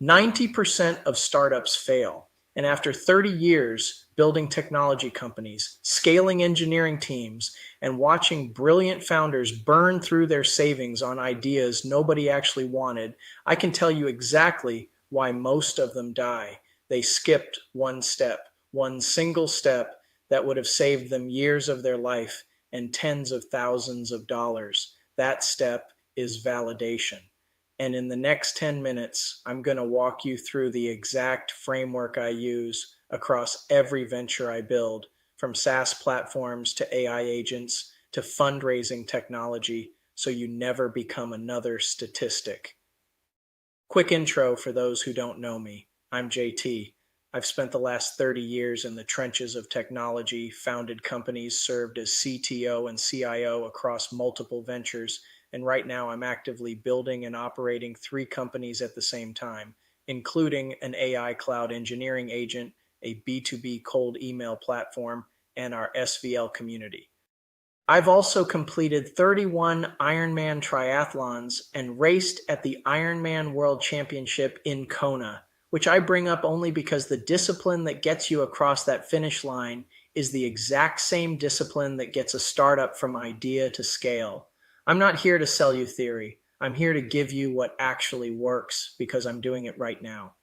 90% of startups fail. And after 30 years building technology companies, scaling engineering teams, and watching brilliant founders burn through their savings on ideas nobody actually wanted, I can tell you exactly why most of them die. They skipped one step, one single step that would have saved them years of their life and tens of thousands of dollars. That step is validation. And in the next 10 minutes, I'm going to walk you through the exact framework I use across every venture I build, from SaaS platforms to AI agents to fundraising technology, so you never become another statistic. Quick intro for those who don't know me. I'm JT. I've spent the last 30 years in the trenches of technology, founded companies, served as CTO and CIO across multiple ventures, and right now I'm actively building and operating 3 companies at the same time, including an AI cloud engineering agent, a B2B cold email platform, and our SVL community. I've also completed 31 Ironman triathlons and raced at the Ironman World Championship in Kona, which I bring up only because the discipline that gets you across that finish line is the exact same discipline that gets a startup from idea to scale. I'm not here to sell you theory. I'm here to give you what actually works because I'm doing it right now.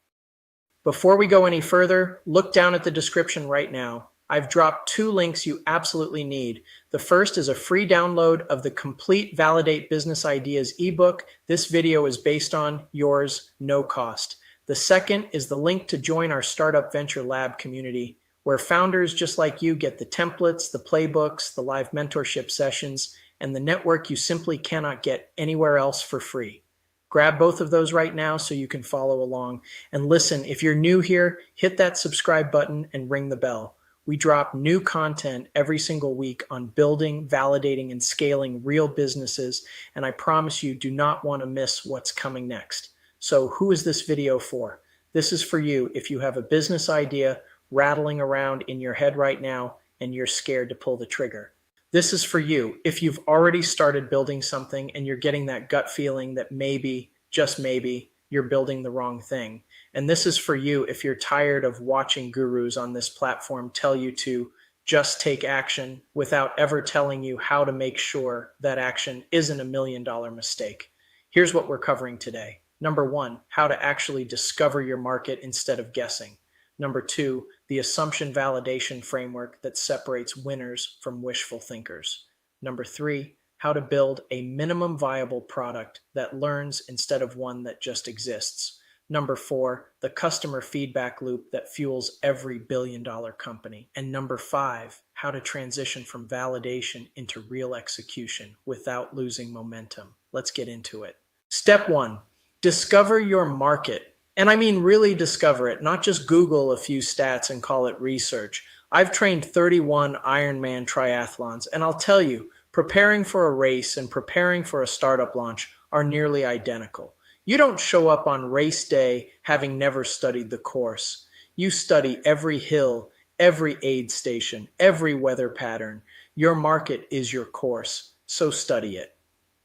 Before we go any further, look down at the description right now. I've dropped 2 links you absolutely need. The first is a free download of the complete Validate Business Ideas ebook this video is based on, yours, no cost. The second is the link to join our Startup Venture Lab community, where founders just like you get the templates, the playbooks, the live mentorship sessions, and the network you simply cannot get anywhere else for free. Grab both of those right now so you can follow along. And listen, if you're new here, hit that subscribe button and ring the bell. We drop new content every single week on building, validating, and scaling real businesses, and I promise you do not want to miss what's coming next. So who is this video for? This is for you if you have a business idea rattling around in your head right now and you're scared to pull the trigger. This is for you if you've already started building something and you're getting that gut feeling that maybe, just maybe, you're building the wrong thing. And this is for you if you're tired of watching gurus on this platform tell you to just take action without ever telling you how to make sure that action isn't a $1 million mistake. Here's what we're covering today. Number 1, how to actually discover your market instead of guessing. Number 2, the assumption validation framework that separates winners from wishful thinkers. Number 3, how to build a minimum viable product that learns instead of one that just exists. Number 4, the customer feedback loop that fuels every billion-dollar company. And number 5, how to transition from validation into real execution without losing momentum. Let's get into it. Step 1, discover your market. And I mean really discover it, not just Google a few stats and call it research. I've trained 31 Ironman triathlons, and I'll tell you, preparing for a race and preparing for a startup launch are nearly identical. You don't show up on race day having never studied the course. You study every hill, every aid station, every weather pattern. Your market is your course, so study it.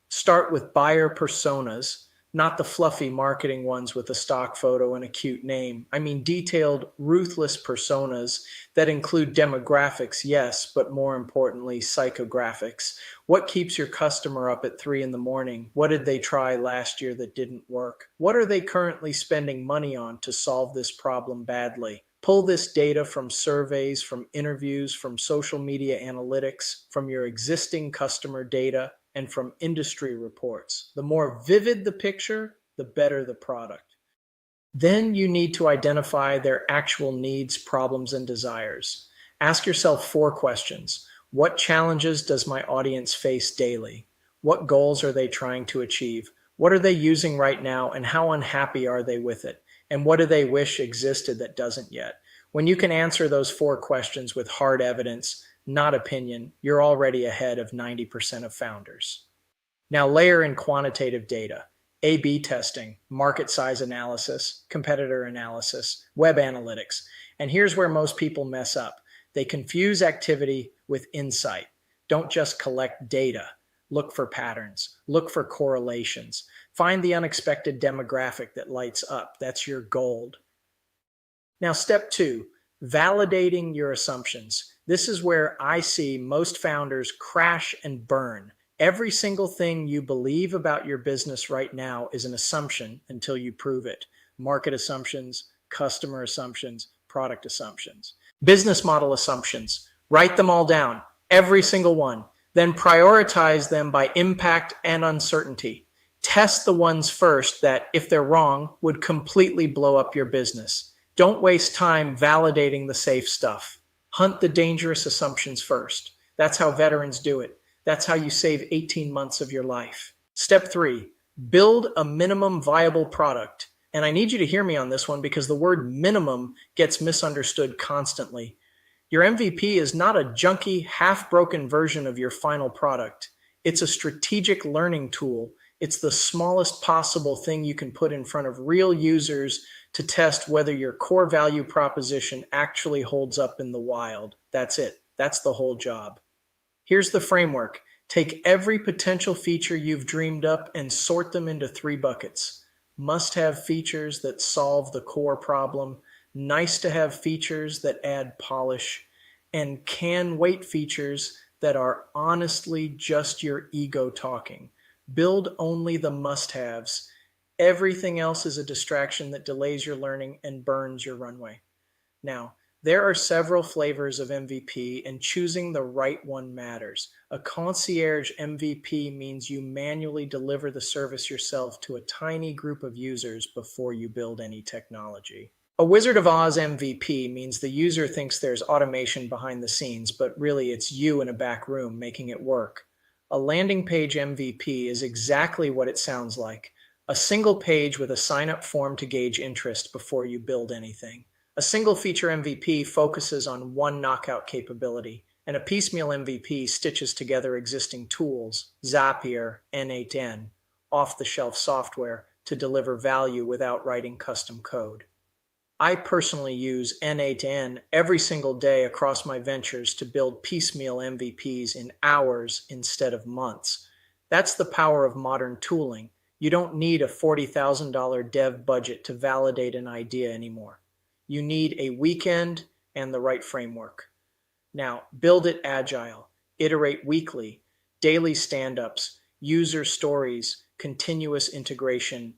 Start with buyer personas, not the fluffy marketing ones with a stock photo and a cute name. I mean detailed, ruthless personas that include demographics, yes, but more importantly, psychographics. What keeps your customer up at 3 in the morning? What did they try last year that didn't work? What are they currently spending money on to solve this problem badly? Pull this data from surveys, from interviews, from social media analytics, from your existing customer data, and from industry reports. The more vivid the picture, the better the product. Then you need to identify their actual needs, problems, and desires. Ask yourself 4 questions. What challenges does my audience face daily? What goals are they trying to achieve? What are they using right now, and how unhappy are they with it? And what do they wish existed that doesn't yet? When you can answer those 4 questions with hard evidence, not opinion, you're already ahead of 90% of founders. Now layer in quantitative data, A/B testing, market size analysis, competitor analysis, web analytics. And here's where most people mess up. They confuse activity with insight. Don't just collect data. Look for patterns. Look for correlations. Find the unexpected demographic that lights up. That's your gold. Now, step two, validating your assumptions. This is where I see most founders crash and burn. Every single thing you believe about your business right now is an assumption until you prove it. Market assumptions, customer assumptions, product assumptions, business model assumptions. Write them all down, every single one. Then prioritize them by impact and uncertainty. Test the ones first that, if they're wrong, would completely blow up your business. Don't waste time validating the safe stuff. Hunt the dangerous assumptions first. That's how veterans do it. That's how you save 18 months of your life. Step three, build a minimum viable product. And I need you to hear me on this one because the word minimum gets misunderstood constantly. Your MVP is not a junky, half-broken version of your final product. It's a strategic learning tool. It's the smallest possible thing you can put in front of real users to test whether your core value proposition actually holds up in the wild. That's it. That's the whole job. Here's the framework. Take every potential feature you've dreamed up and sort them into three buckets. Must-have features that solve the core problem, nice-to-have features that add polish, and can-wait features that are honestly just your ego talking. Build only the must-haves. Everything else is a distraction that delays your learning and burns your runway. Now, there are several flavors of MVP, and choosing the right one matters. A concierge MVP means you manually deliver the service yourself to a tiny group of users before you build any technology. A Wizard of Oz MVP means the user thinks there's automation behind the scenes, but really it's you in a back room making it work. A landing page MVP is exactly what it sounds like. A single page with a sign-up form to gauge interest before you build anything. A single feature MVP focuses on one knockout capability, and a piecemeal MVP stitches together existing tools, Zapier, N8N, off-the-shelf software, to deliver value without writing custom code. I personally use N8N every single day across my ventures to build piecemeal MVPs in hours instead of months. That's the power of modern tooling. You don't need a $40,000 dev budget to validate an idea anymore. You need a weekend and the right framework. Now, build it agile, iterate weekly, daily stand-ups, user stories, continuous integration,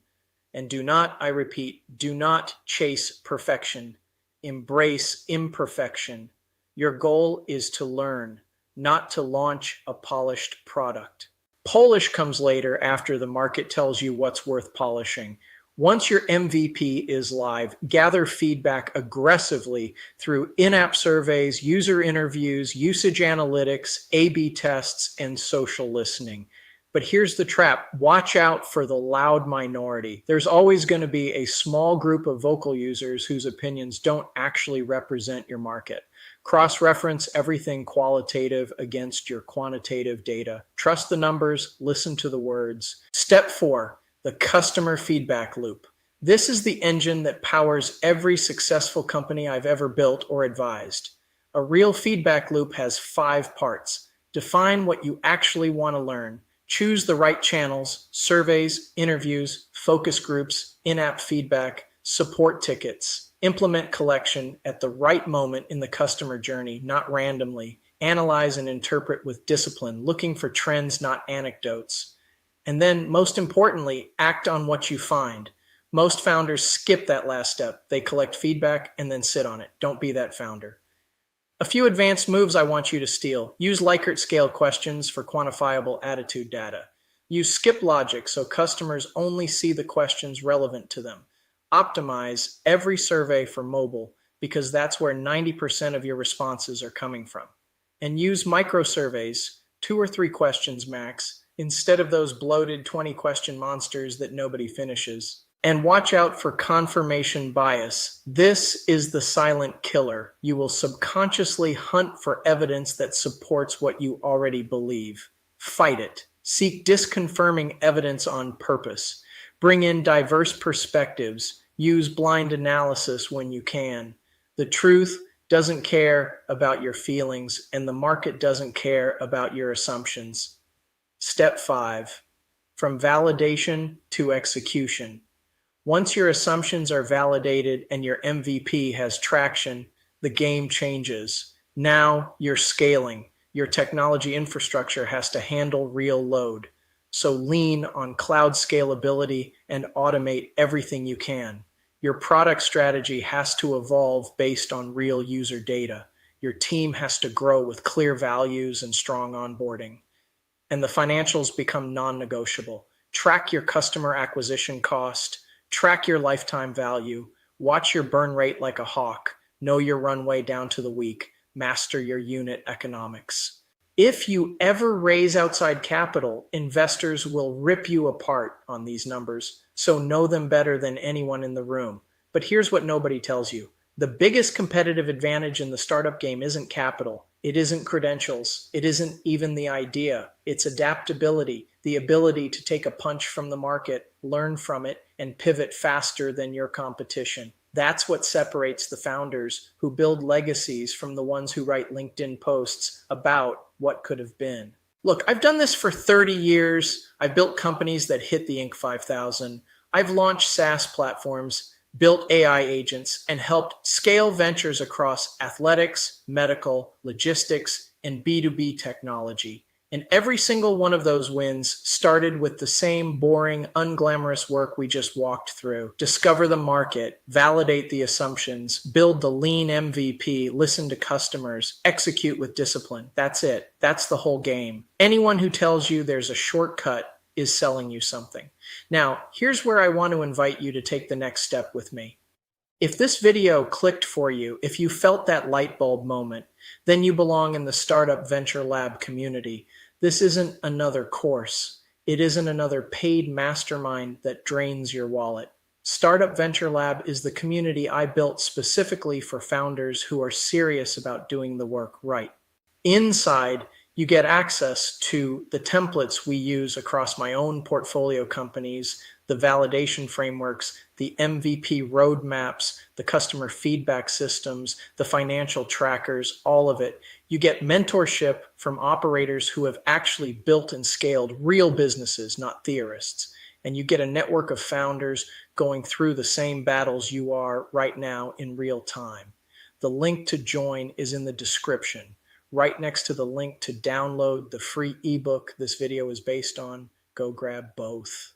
and do not, I repeat, do not chase perfection. Embrace imperfection. Your goal is to learn, not to launch a polished product. Polish comes later after the market tells you what's worth polishing. Once your MVP is live, gather feedback aggressively through in-app surveys, user interviews, usage analytics, A/B tests, and social listening. But here's the trap. Watch out for the loud minority. There's always going to be a small group of vocal users whose opinions don't actually represent your market. Cross-reference everything qualitative against your quantitative data. Trust the numbers, listen to the words. Step 4. The customer feedback loop. This is the engine that powers every successful company I've ever built or advised. A real feedback loop has 5 parts. Define what you actually want to learn. Choose the right channels, surveys, interviews, focus groups, in-app feedback, support tickets. Implement collection at the right moment in the customer journey, not randomly. Analyze and interpret with discipline, looking for trends, not anecdotes. And then, most importantly, act on what you find. Most founders skip that last step. They collect feedback and then sit on it. Don't be that founder. A few advanced moves I want you to steal. Use Likert scale questions for quantifiable attitude data. Use skip logic so customers only see the questions relevant to them. Optimize every survey for mobile because that's where 90% of your responses are coming from. And use micro surveys, 2 or 3 questions max, instead of those bloated 20-question monsters that nobody finishes. And watch out for confirmation bias. This is the silent killer. You will subconsciously hunt for evidence that supports what you already believe. Fight it. Seek disconfirming evidence on purpose. Bring in diverse perspectives. Use blind analysis when you can. The truth doesn't care about your feelings, and the market doesn't care about your assumptions. Step 5. from validation to execution. Once your assumptions are validated and your MVP has traction, the game changes. Now you're scaling. Your technology infrastructure has to handle real load. So lean on cloud scalability and automate everything you can. Your product strategy has to evolve based on real user data. Your team has to grow with clear values and strong onboarding. And the financials become non-negotiable. Track your customer acquisition cost, track your lifetime value, watch your burn rate like a hawk, know your runway down to the week, master your unit economics. If you ever raise outside capital, investors will rip you apart on these numbers, so know them better than anyone in the room. But here's what nobody tells you. The biggest competitive advantage in the startup game isn't capital. It isn't credentials. It isn't even the idea. It's adaptability, the ability to take a punch from the market, learn from it, and pivot faster than your competition. That's what separates the founders who build legacies from the ones who write LinkedIn posts about what could have been. Look, I've done this for 30 years. I've built companies that hit the Inc. 5000. I've launched SaaS platforms, built AI agents, and helped scale ventures across athletics, medical, logistics, and B2B technology. And every single one of those wins started with the same boring, unglamorous work we just walked through. Discover the market, validate the assumptions, build the lean MVP, listen to customers, execute with discipline. That's it. That's the whole game. Anyone who tells you there's a shortcut is selling you something. Now, here's where I want to invite you to take the next step with me. If this video clicked for you, if you felt that light bulb moment, then you belong in the Startup Venture Lab community. This isn't another course. It isn't another paid mastermind that drains your wallet. Startup Venture Lab is the community I built specifically for founders who are serious about doing the work right. Inside, you get access to the templates we use across my own portfolio companies, the validation frameworks, the MVP roadmaps, the customer feedback systems, the financial trackers, all of it. You get mentorship from operators who have actually built and scaled real businesses, not theorists. And you get a network of founders going through the same battles you are right now in real time. The link to join is in the description, right next to the link to download the free ebook this video is based on. Go grab both.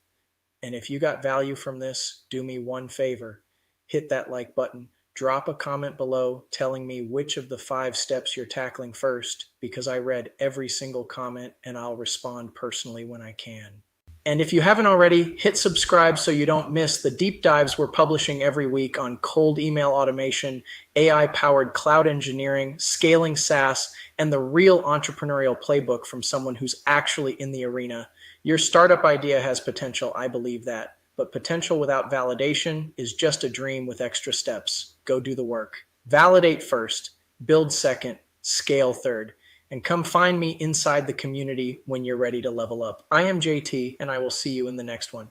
And if you got value from this, do me one favor. Hit that like button. Drop a comment below telling me which of the 5 steps you're tackling first, because I read every single comment and I'll respond personally when I can. And if you haven't already, hit subscribe so you don't miss the deep dives we're publishing every week on cold email automation, AI-powered cloud engineering, scaling SaaS, and the real entrepreneurial playbook from someone who's actually in the arena. Your startup idea has potential, I believe that. But potential without validation is just a dream with extra steps. Go do the work. Validate first, build second, scale third. And come find me inside the community when you're ready to level up. I am JT, and I will see you in the next one.